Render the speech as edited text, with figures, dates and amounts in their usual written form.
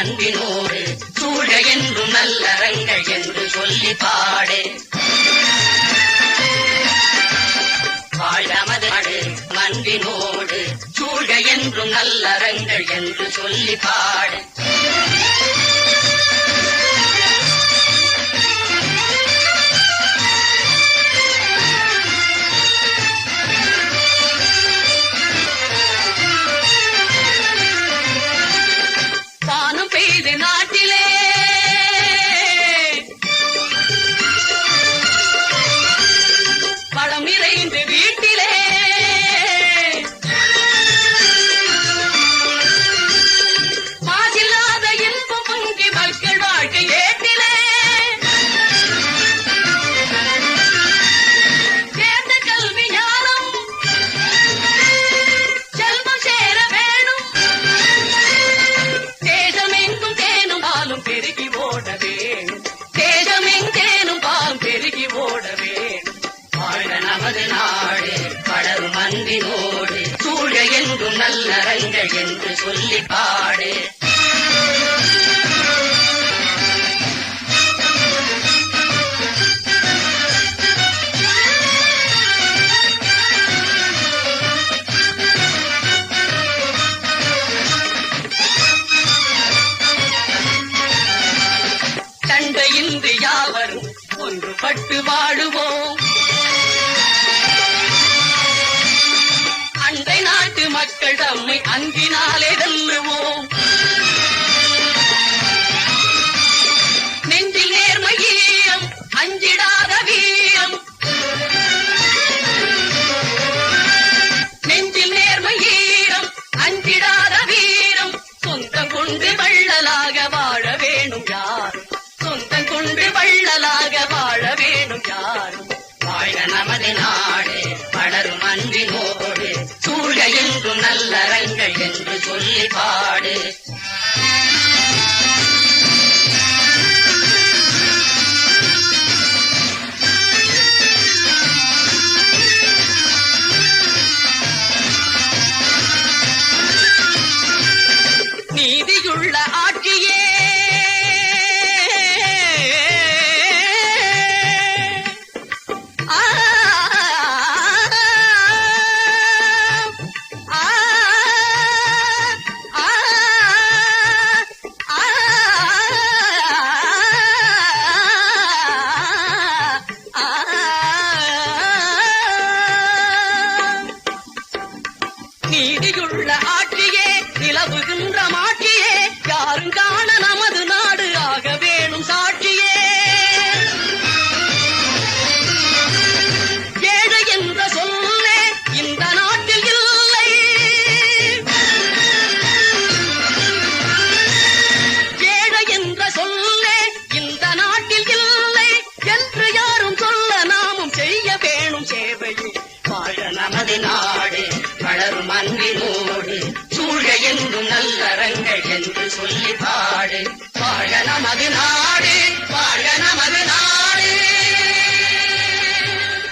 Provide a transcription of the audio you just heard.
அன்பினோடு சூழ என்றும் நல்லறங்கள் என்று சொல்லி பாடு. வாழ நமது நாடு அன்பினோடு சூழ என்றும் நல்லறங்கள் என்று சொல்லி பாடு. நாட்டிலே பழம் நிறைந்து வீட்டிலே மாசில்லாத இன்பம் பொங்கி மக்கள் வாழ்க்கை ஏட்டிலே சேர்ந்த கல்வி ஞானம் செல்வம் சேர வேணும். தேசமெங்கும் தேனும் பாலும் பெருகி ஓட வேணும். தேசமெங்கேனும் பாலும் பெருகி ஓட வேணும். வாழ்க நமது நாடு வளரும் அன்பினோடு சூழ என்றும் நல்லறங்கள் என்று சொல்லி பாடு. சண்டையின்றி யாவரும் ஒன்றுபட்டு வாழுவோம். அண்டை நாட்டு மக்கள் தம்மை அன்பினாலே வெல்லுவோம். நெஞ்சில் நேர்மை ஈரம் அஞ்சிடாத வீரம். நெஞ்சில் நேர்மை ஈரம் அஞ்சிடாத வீரம். சொந்தம் கொண்டு வள்ளலாக வாழ வேணும் யாரும். சொந்தம் கொண்டு வள்ளலாக வாழ வேணும் யாரும். வாழ்க நமது நாடு வளரும் அன்பினோடு சூழ என்றும் நல்லறங்கள் என்று சொல்லி பாடு. நீதியுள்ள ஆட்சியே நீதியுள்ள ஆட்சியே நிலவுகின்ற மாட்சியே யாரும் காண நமது நாடு ஆக வேணும் சாட்சியே. ஏழை என்ற சொல்லே இந்த நாட்டில் இல்லை. ஏழை என்ற சொல்லே இந்த நாட்டில் இல்லை என்று யாரும் சொல்ல நாமும் செய்ய வேணும் சேவையை. வாழ நமது நாடு வளரும் அன்பினோடு